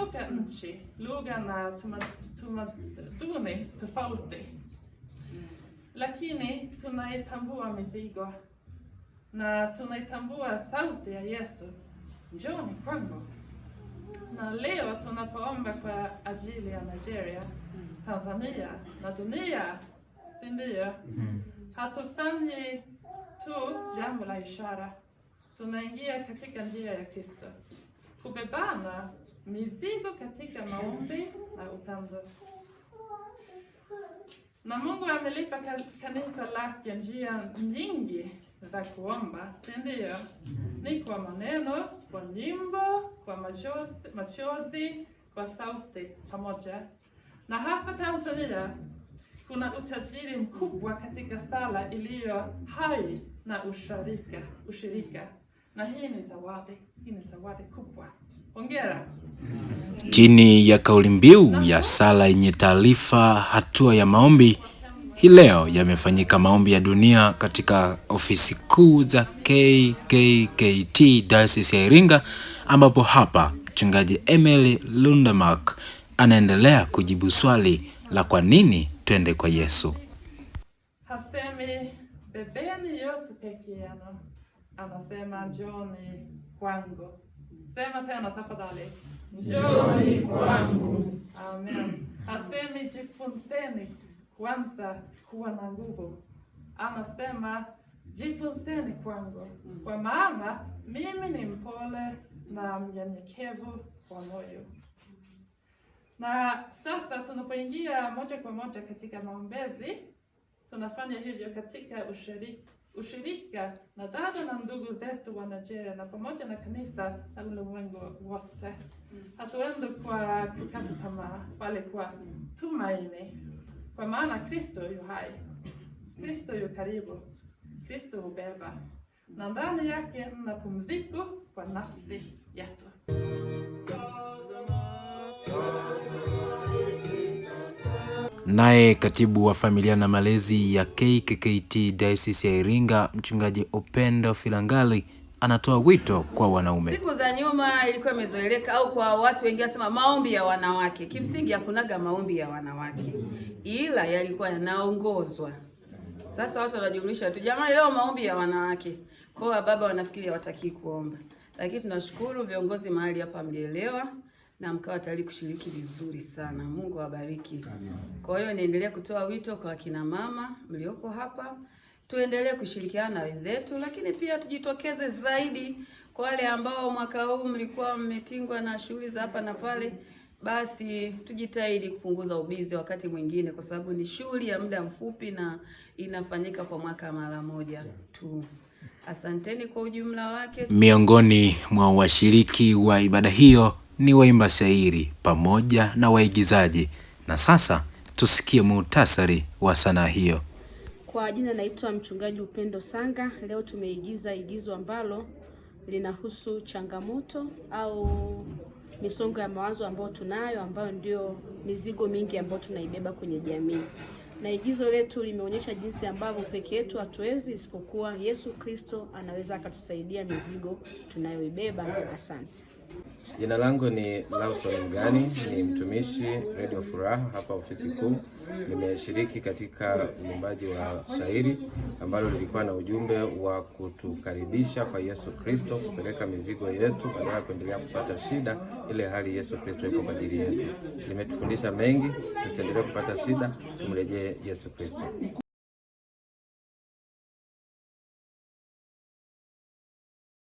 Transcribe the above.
kutoka nchi, lugha na tamaduni tofauti. Lakini tunaitambua mizigo na tunaitambua sauti ya Yesu, njooni kwangu. Na leo tunapoomba kwa ajili ya Nigeria, Tanzania na dunia, si ndio? Hatufanyi tu jambo la ishara. Tunaingia katika njia ya Kristo, kubebana mizigo katika maombi na upendo. Na Mungu amelipa kanisa lake njia nyingi za kuomba, si ndio? Ni kwa maneno, kwa nyimbo, kwa machozi, kwa sauti pamoja. Na hapa Tanzania kuna utajiri mkubwa katika sala iliyo hai na ushirika. Na hii ni zawadi kubwa. Hongera. Chini ya kauli mbiu ya sala yenye taarifa, hatua ya maombi, hii leo yamefanyika maombi ya dunia katika ofisi kuu za KKKT Diocese ya Iringa, ambapo hapa Mchungaji Emily Lundemark anaendelea kujibu swali la kwa nini twende kwa Yesu. Hasemi bebeni yote peke yenu, anasema njooni kwangu. Sema tena tafadhali, njooni kwangu. Amen. Hasemi jifunzeni kwanza kuwa na nguvu, anasema jifunzeni kwangu, kwa maana mimi ni mpole na mnyenyekevu wa moyo. Na sasa tunapoingia moja kwa moja katika maombezi, tunafanya hivyo katika ushirika na dada na ndugu zetu wa Nigeria na pamoja na kanisa na ulimwengu wote. Hatuendi kwa kukata tamaa, bali kwa tumaini. Kwa maana Kristo yu hai, Kristo yu karibu, Kristo hubeba, na ndani yake mna pumziko kwa nafsi yetu. Naye katibu wa familia na malezi ya KKKT Diocese ya Iringa, Mchungaji Upendo Filangali, anatoa wito kwa wanaume. Siku za nyuma ilikuwa imezoeleka, au kwa watu wengi wasema maombi ya wanawake. Kimsingi hakunaga maombi ya wanawake, ila yalikuwa yanaongozwa. Sasa watu wanajumlisha tu, jamani leo maombi ya wanawake. Kwa hiyo baba wanafikiri hawataki kuomba. Lakini tunashukuru viongozi mahali hapa mlielewa na mkawa tayari kushiriki vizuri sana. Mungu awabariki. Kwa hiyo niendelee kutoa wito kwa kina mama mlioko hapa, tuendelee kushirikiana na wenzetu, lakini pia tujitokeze zaidi kwa wale ambao mwaka huu mlikuwa mmetingwa na shughuli za hapa na pale. Basi tujitahidi kupunguza ubizi wakati mwingine, kwa sababu ni shughuli ya muda mfupi na inafanyika kwa mwaka mara moja tu. Asanteni kwa ujumla wake. Miongoni mwa washiriki wa ibada hiyo ni waimba shairi pamoja na waigizaji. Na sasa tusikie muhtasari wa sanaa hiyo. Kwa jina naitwa Mchungaji Upendo Sanga. Leo tumeigiza igizo ambalo linahusu changamoto au misongo ya mawazo ambayo tunayo, ambayo ndio mizigo mingi ambayo tunaibeba kwenye jamii. Na igizo letu limeonyesha jinsi ambavyo peke yetu hatuwezi, isipokuwa Yesu Kristo anaweza akatusaidia mizigo tunayoibeba. Asante. Jina langu ni Lawson Mgani, ni mtumishi Radio Furaha hapa ofisi kuu. Nimeshiriki katika uimbaji wa shairi ambalo lilikuwa na ujumbe wa kutukaribisha kwa Yesu Kristo, kupeleka mizigo yetu badala ya kuendelea kupata shida, ile hali Yesu Kristo yuko kwa ajili yetu. Limetufundisha mengi, tusiendelee kupata shida, tumrejee Yesu Kristo.